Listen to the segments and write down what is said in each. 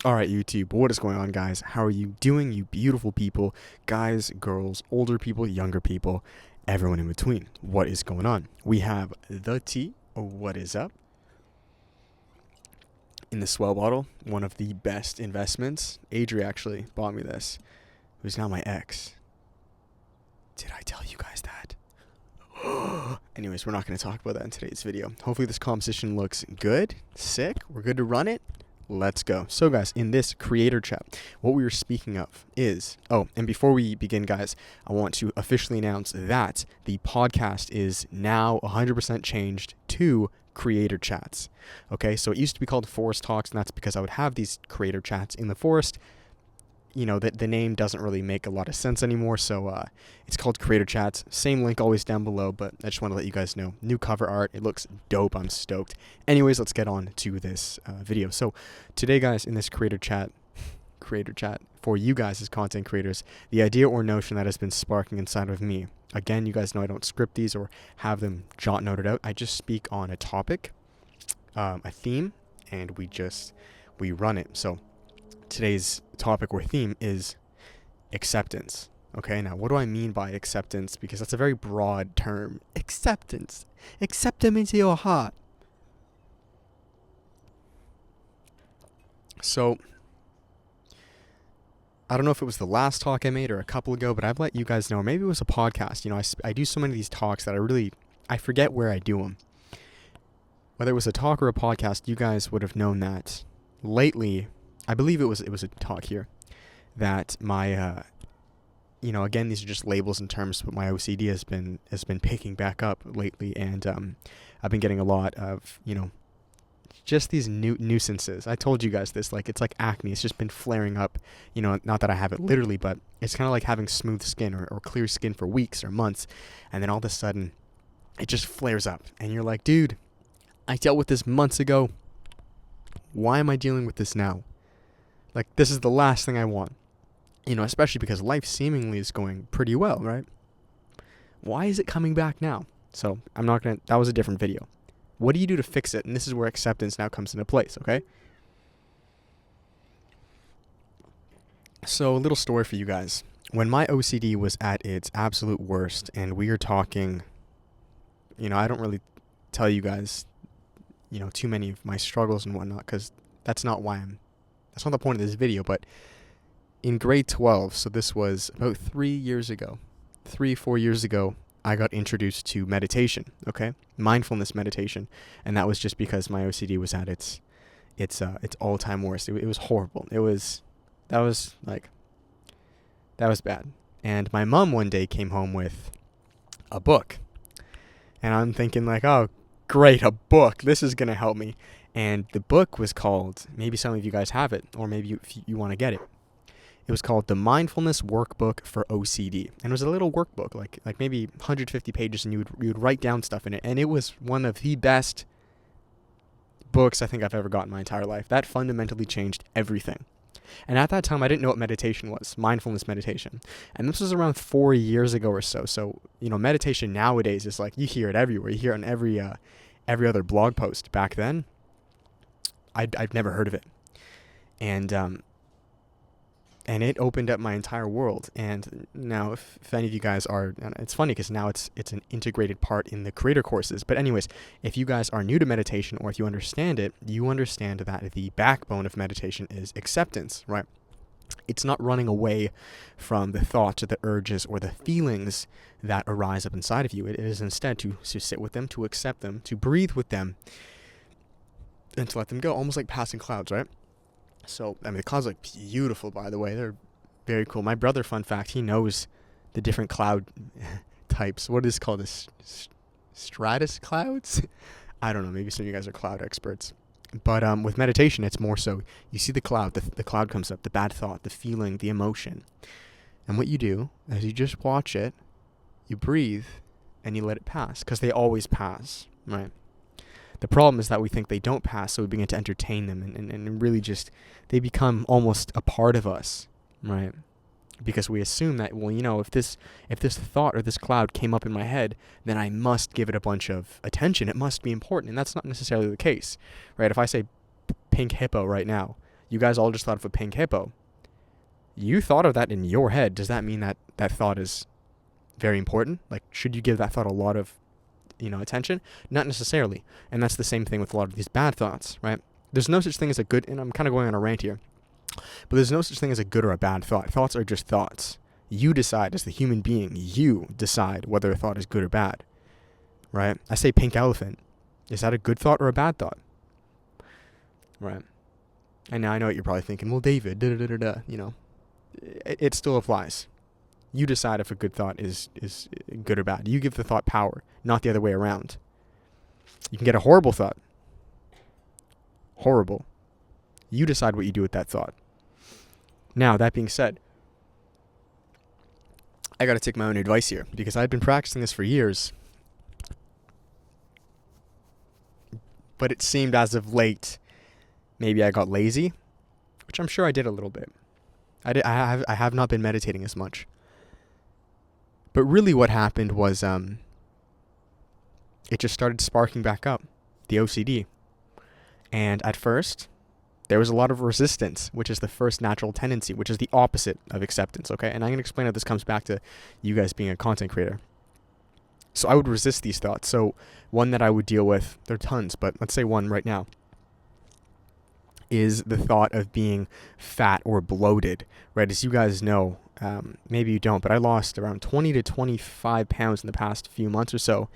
All right, YouTube, what is going on, guys? How are you doing, you beautiful people? Guys, girls, older people, younger people, everyone in between. What is going on? We have the tea, what is up, in the Swell bottle, one of the best investments. Adri actually bought me this, who's now my ex. Did I tell you guys that? Anyways, we're not going to talk about that in today's video. Hopefully this composition looks good, sick, we're good to run it. Let's go. So guys, in this creator chat, what we were speaking of is, and before we begin, guys, I want to officially announce that the podcast is now 100% changed to creator chats. Okay, so it used to be called Forest Talks, and that's because I would have these creator chats in the forest. You know, the name doesn't really make a lot of sense anymore, so it's called Creator Chats. Same link always down below, but I just want to let you guys know. New cover art. It looks dope. I'm stoked. Anyways, let's get on to this video. So today, guys, in this creator chat, for you guys as content creators, the idea or notion that has been sparking inside of me. Again, you guys know I don't script these or have them jot noted out. I just speak on a topic, a theme, and we run it. So today's topic or theme is acceptance. Okay, now what do I mean by acceptance? Because that's a very broad term. Acceptance. Accept them into your heart. So, I don't know if it was the last talk I made or a couple ago, but I've let you guys know, or maybe it was a podcast. You know, I do so many of these talks that I forget where I do them. Whether it was a talk or a podcast, you guys would have known that lately. I believe it was a talk here that my, again, these are just labels and terms, but my OCD has been picking back up lately, and I've been getting a lot of, just these nuisances. I told you guys this, it's like acne. It's just been flaring up, not that I have it literally, but it's kind of like having smooth skin or clear skin for weeks or months, and then all of a sudden, it just flares up, and you're like, dude, I dealt with this months ago. Why am I dealing with this now? This is the last thing I want. Especially because life seemingly is going pretty well, right? Why is it coming back now? So that was a different video. What do you do to fix it? And this is where acceptance now comes into place, okay? So a little story for you guys. When my OCD was at its absolute worst, and we are talking, I don't really tell you guys, too many of my struggles and whatnot, because that's not the point of this video, but in grade 12, so this was about 4 years ago, I got introduced to meditation, okay? Mindfulness meditation. And that was just because my OCD was at its all-time worst. It was horrible. That was bad. And my mom one day came home with a book. And I'm thinking oh, great, a book. This is going to help me. And the book was called, maybe some of you guys have it, or maybe if you want to get it. It was called The Mindfulness Workbook for OCD. And it was a little workbook, like maybe 150 pages, and you would write down stuff in it. And it was one of the best books I think I've ever got in my entire life. That fundamentally changed everything. And at that time, I didn't know what meditation was, mindfulness meditation. And this was around 4 years ago or so. So, meditation nowadays is you hear it everywhere. You hear it on every other blog post. Back then, I'd never heard of it. And it opened up my entire world. And now, if any of you guys are, it's funny because now it's an integrated part in the creator courses. But anyways, if you guys are new to meditation, or if you understand it, you understand that the backbone of meditation is acceptance, right? It's not running away from the thoughts or the urges or the feelings that arise up inside of you. It is instead to sit with them, to accept them, to breathe with them, and to let them go, almost like passing clouds, right? So, the clouds look beautiful, by the way. They're very cool. My brother, fun fact, he knows the different cloud types. What is it called? Stratus clouds? I don't know. Maybe some of you guys are cloud experts. But with meditation, it's more so you see the cloud. The cloud comes up, the bad thought, the feeling, the emotion. And what you do is you just watch it, you breathe, and you let it pass. Because they always pass, right? The problem is that we think they don't pass, so we begin to entertain them, and really just, they become almost a part of us, right? Because we assume that, if this thought or this cloud came up in my head, then I must give it a bunch of attention. It must be important, and that's not necessarily the case, right? If I say pink hippo right now, You guys all just thought of a pink hippo. You thought of that in your head. Does that mean that that thought is very important? Like, should you give that thought a lot of, attention? Not necessarily. And that's the same thing with a lot of these bad thoughts, right? There's no such thing as a good, and I'm kind of going on a rant here, but there's no such thing as a good or a bad thought. Thoughts are just thoughts. You decide as the human being, you decide whether a thought is good or bad, right? I say pink elephant. Is that a good thought or a bad thought? Right. And now I know what you're probably thinking. Well, David, it still applies. You decide if a good thought is good or bad. You give the thought power, not the other way around. You can get a horrible thought. Horrible. You decide what you do with that thought. Now, that being said, I got to take my own advice here because I've been practicing this for years. But it seemed as of late, maybe I got lazy, which I'm sure I did a little bit. I have not been meditating as much. But really what happened was it just started sparking back up, the OCD. And at first, there was a lot of resistance, which is the first natural tendency, which is the opposite of acceptance, okay? And I'm going to explain how this comes back to you guys being a content creator. So I would resist these thoughts. So one that I would deal with, there are tons, but let's say one right now, is the thought of being fat or bloated, right? As you guys know, maybe you don't, but I lost around 20 to 25 pounds in the past few months or so.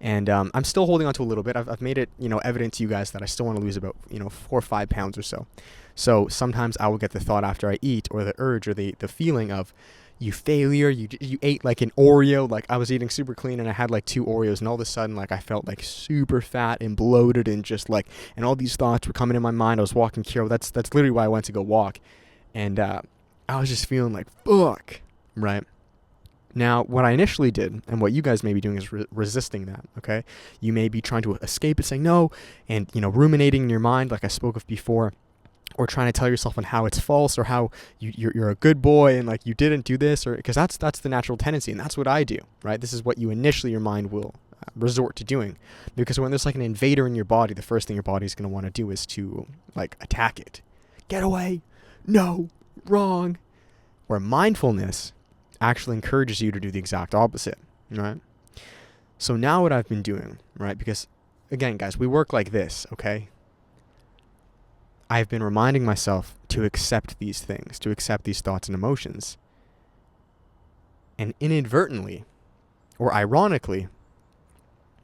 And I'm still holding on to a little bit. I've made it, evident to you guys that I still want to lose about, 4 or 5 pounds or so. So sometimes I will get the thought after I eat, or the urge or the feeling of, you failure, you ate like an Oreo. Like I was eating super clean and I had like 2 Oreos, and all of a sudden like I felt like super fat and bloated and just like, and all these thoughts were coming in my mind. I was walking Kiro. That's literally why I went to go walk. And I was just feeling like, fuck, right? Now, what I initially did, and what you guys may be doing, is resisting that, okay? You may be trying to escape it, saying no, and, ruminating in your mind, like I spoke of before, or trying to tell yourself on how it's false, or how you're a good boy, and, like, you didn't do this, or because that's the natural tendency, and that's what I do, right? This is what you initially, your mind will resort to doing. Because when there's, like, an invader in your body, the first thing your body's going to want to do is to, like, attack it. Get away. No. Wrong. Where mindfulness actually encourages you to do the exact opposite, right? So now what I've been doing, right, because again, guys, we work like this, okay? I've been reminding myself to accept these things, to accept these thoughts and emotions. And inadvertently, or ironically,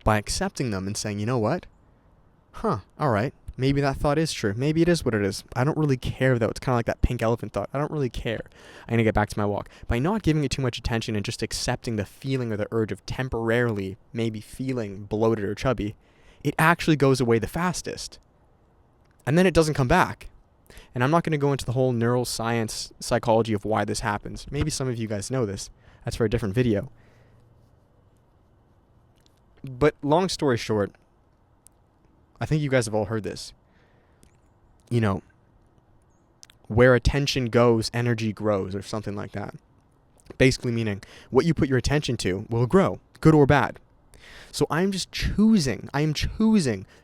by accepting them and saying, you know what? All right. Maybe that thought is true. Maybe it is what it is. I don't really care, though. It's kind of like that pink elephant thought. I don't really care. I'm going to get back to my walk. By not giving it too much attention and just accepting the feeling or the urge of temporarily maybe feeling bloated or chubby, it actually goes away the fastest. And then it doesn't come back. And I'm not going to go into the whole neuroscience psychology of why this happens. Maybe some of you guys know this. That's for a different video. But long story short, I think you guys have all heard this. Where attention goes, energy grows, or something like that. Basically meaning what you put your attention to will grow, good or bad. So I am choosing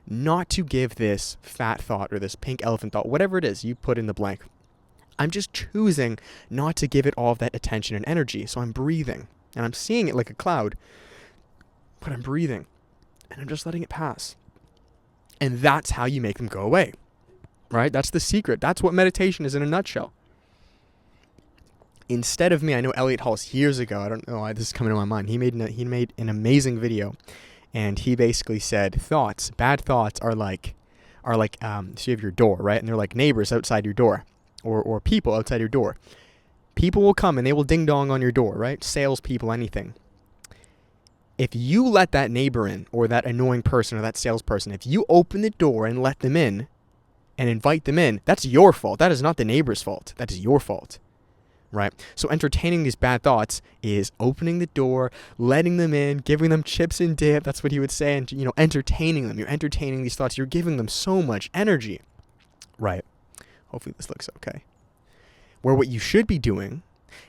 not to give this fat thought or this pink elephant thought, whatever it is you put in the blank. I'm just choosing not to give it all of that attention and energy. So I'm breathing, and I'm seeing it like a cloud, but I'm breathing, and I'm just letting it pass. And that's how you make them go away, right? That's the secret. That's what meditation is in a nutshell. Instead of me, I know Elliot Hulse years ago, I don't know why this is coming to my mind. He made an amazing video, and he basically said bad thoughts are like, so you have your door, right? And they're like neighbors outside your door, or people outside your door. People will come and they will ding dong on your door, right? Salespeople, anything. If you let that neighbor in, or that annoying person, or that salesperson, if you open the door and let them in and invite them in, that's your fault. That is not the neighbor's fault. That is your fault, right? So entertaining these bad thoughts is opening the door, letting them in, giving them chips and dip. That's what he would say. And, entertaining them. You're entertaining these thoughts. You're giving them so much energy, right? Hopefully this looks okay. Where what you should be doing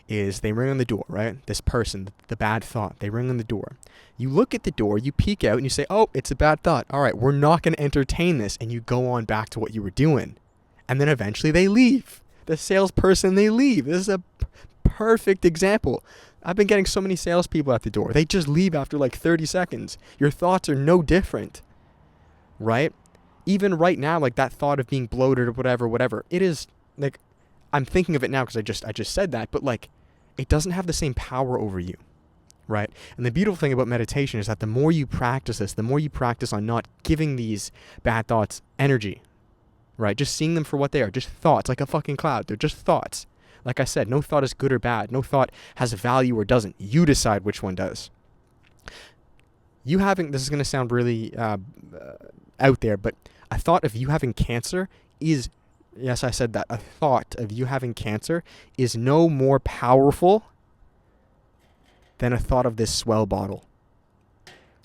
is they ring on the door, right? This person, the bad thought, they ring on the door. You look at the door, you peek out, and you say, oh, it's a bad thought. All right, we're not going to entertain this. And you go on back to what you were doing. And then eventually they leave. The salesperson, they leave. This is a perfect example. I've been getting so many salespeople at the door. They just leave after like 30 seconds. Your thoughts are no different, right? Even right now, like that thought of being bloated or whatever, it is like, I'm thinking of it now because I just said that, but like, it doesn't have the same power over you, right? And the beautiful thing about meditation is that the more you practice this, the more you practice on not giving these bad thoughts energy, right? Just seeing them for what they are, just thoughts, like a fucking cloud. They're just thoughts. Like I said, no thought is good or bad. No thought has value or doesn't. You decide which one does. This is going to sound really out there, but a thought of you having cancer is, yes, I said that, a thought of you having cancer is no more powerful than a thought of this swell bottle.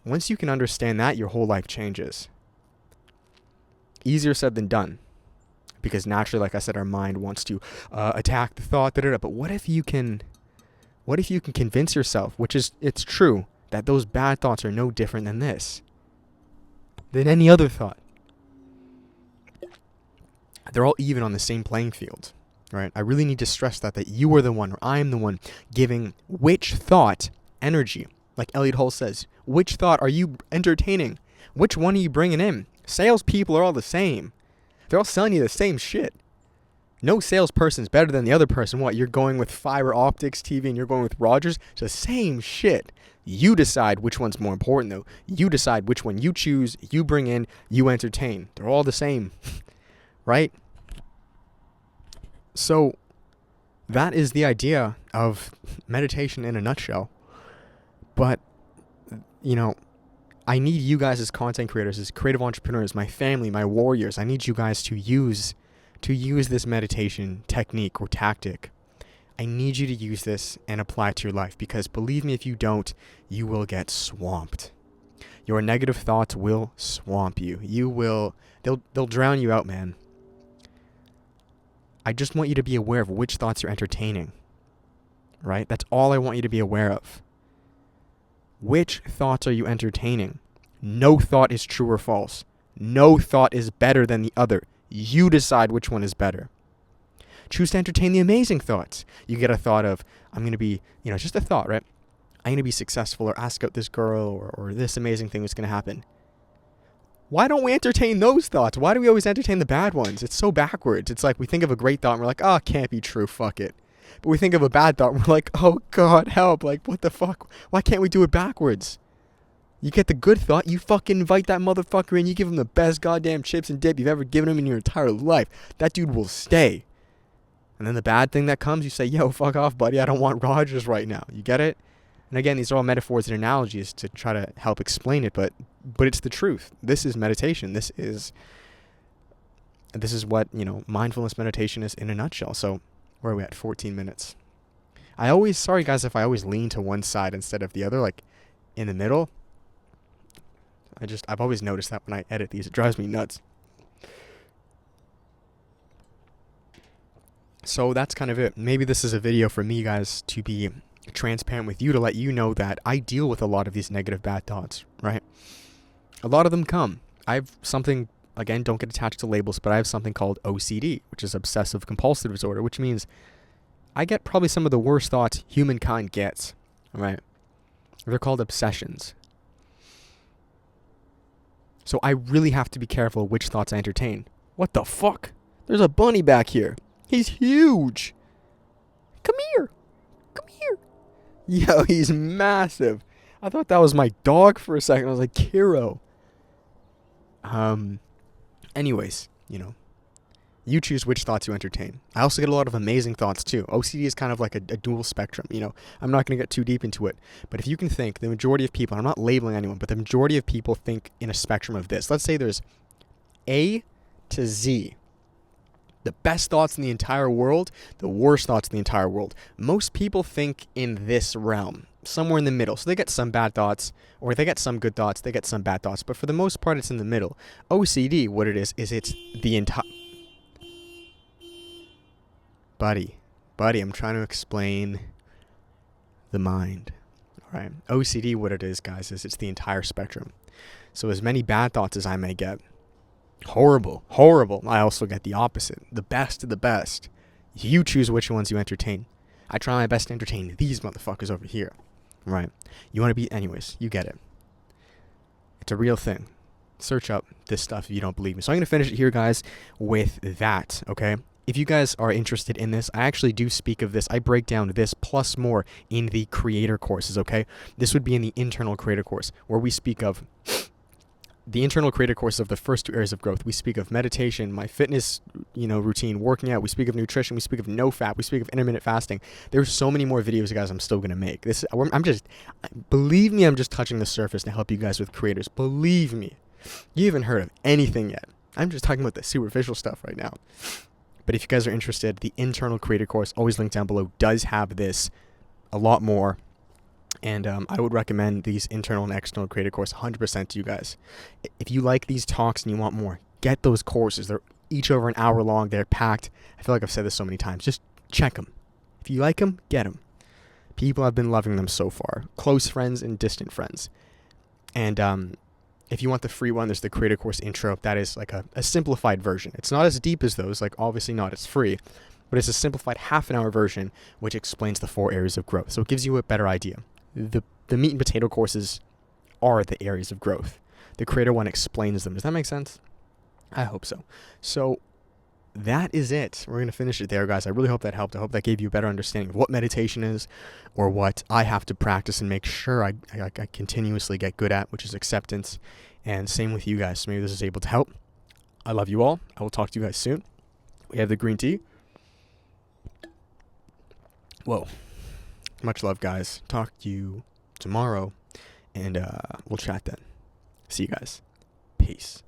Once you can understand that, your whole life changes. Easier said than done. Because naturally, like I said, our mind wants to attack the thought, but what if you can convince yourself, it's true, that those bad thoughts are no different than any other thought. They're all even on the same playing field, right? I really need to stress that you are the one, or I am the one, giving which thought energy. Like Elliot Hull says, which thought are you entertaining? Which one are you bringing in? Salespeople are all the same. They're all selling you the same shit. No salesperson's better than the other person. What, you're going with fiber optics TV and you're going with Rogers? It's the same shit. You decide which one's more important, though. You decide which one you choose, you bring in, you entertain. They're all the same, right? So that is the idea of meditation in a nutshell. But, I need you guys as content creators, as creative entrepreneurs, my family, my warriors. I need you guys to use this meditation technique or tactic. I need you to use this and apply it to your life, because believe me, if you don't, you will get swamped. Your negative thoughts will swamp you. They'll drown you out, man. I just want you to be aware of which thoughts you're entertaining, right? That's all I want you to be aware of. Which thoughts are you entertaining? No thought is true or false. No thought is better than the other. You decide which one is better. Choose to entertain the amazing thoughts. You get a thought of, I'm going to be, just a thought, right? I'm going to be successful, or ask out this girl, or this amazing thing is going to happen. Why don't we entertain those thoughts? Why do we always entertain the bad ones? It's so backwards. It's like we think of a great thought and we're like, oh, it can't be true. Fuck it. But we think of a bad thought and we're like, oh, God, help. Like, what the fuck? Why can't we do it backwards? You get the good thought, you fucking invite that motherfucker in, you give him the best goddamn chips and dip you've ever given him in your entire life. That dude will stay. And then the bad thing that comes, you say, yo, fuck off, buddy. I don't want Rogers right now. You get it? And again, these are all metaphors and analogies to try to help explain it, but it's the truth. This is meditation. This is what, mindfulness meditation is in a nutshell. So where are we at? 14 minutes. Sorry guys if I always lean to one side instead of the other, like in the middle. I've always noticed that when I edit these, it drives me nuts. So that's kind of it. Maybe this is a video for me, guys, to be transparent with you, to let you know that I deal with a lot of these negative bad thoughts, right? A lot of them come. I have something, again, don't get attached to labels, but I have something called OCD, which is obsessive compulsive disorder, which means I get probably some of the worst thoughts humankind gets, right? They're called obsessions. So I really have to be careful which thoughts I entertain. What the fuck? There's a bunny back here. He's huge. Come here. Come here. Yo, he's massive. I thought that was my dog for a second. I was like, Kiro. Anyways, you choose which thoughts you entertain. I also get a lot of amazing thoughts too. OCD is kind of like a dual spectrum. I'm not going to get too deep into it, but if you can think, the majority of people, I'm not labeling anyone, but the majority of people think in a spectrum of this. Let's say there's A to Z. The best thoughts in the entire world, the worst thoughts in the entire world. Most people think in this realm, somewhere in the middle. So they get some bad thoughts, or they get some good thoughts, they get some bad thoughts, but for the most part, it's in the middle. OCD, what it is it's the entire... Buddy, I'm trying to explain the mind. All right. OCD, what it is, guys, is it's the entire spectrum. So as many bad thoughts as I may get, Horrible. Horrible. I also get the opposite. The best of the best. You choose which ones you entertain. I try my best to entertain these motherfuckers over here. Right? You want to be... Anyways, you get it. It's a real thing. Search up this stuff if you don't believe me. So I'm going to finish it here, guys, with that, okay? If you guys are interested in this, I actually do speak of this. I break down this plus more in the creator courses, okay? This would be in the internal creator course, where we speak of the internal creator course of the first 2 areas of growth. We speak of meditation, my fitness, routine, working out. We speak of nutrition. We speak of no fat. We speak of intermittent fasting. There's so many more videos, guys, I'm still going to make. Believe me, I'm just touching the surface to help you guys with creators. Believe me. You haven't heard of anything yet. I'm just talking about the superficial stuff right now. But if you guys are interested, the internal creator course, always linked down below, does have this a lot more. And I would recommend these internal and external creator course 100% to you guys. If you like these talks and you want more, get those courses. They're each over an hour long. They're packed. I feel like I've said this so many times. Just check them. If you like them, get them. People have been loving them so far. Close friends and distant friends. And if you want the free one, there's the creator course intro. That is like a simplified version. It's not as deep as those. Like, obviously not. It's free. But it's a simplified half-an-hour version which explains the 4 areas of growth. So it gives you a better idea. The meat and potato courses are the areas of growth. The creator one explains them. Does that make sense? I hope so. So that is it. We're going to finish it there, guys. I really hope that helped. I hope that gave you a better understanding of what meditation is, or what I have to practice and make sure I continuously get good at, which is acceptance. And same with you guys. So maybe this is able to help. I love you all. I will talk to you guys soon. We have the green tea. Whoa. Much love, guys. Talk to you tomorrow, and we'll chat then. See you guys. Peace.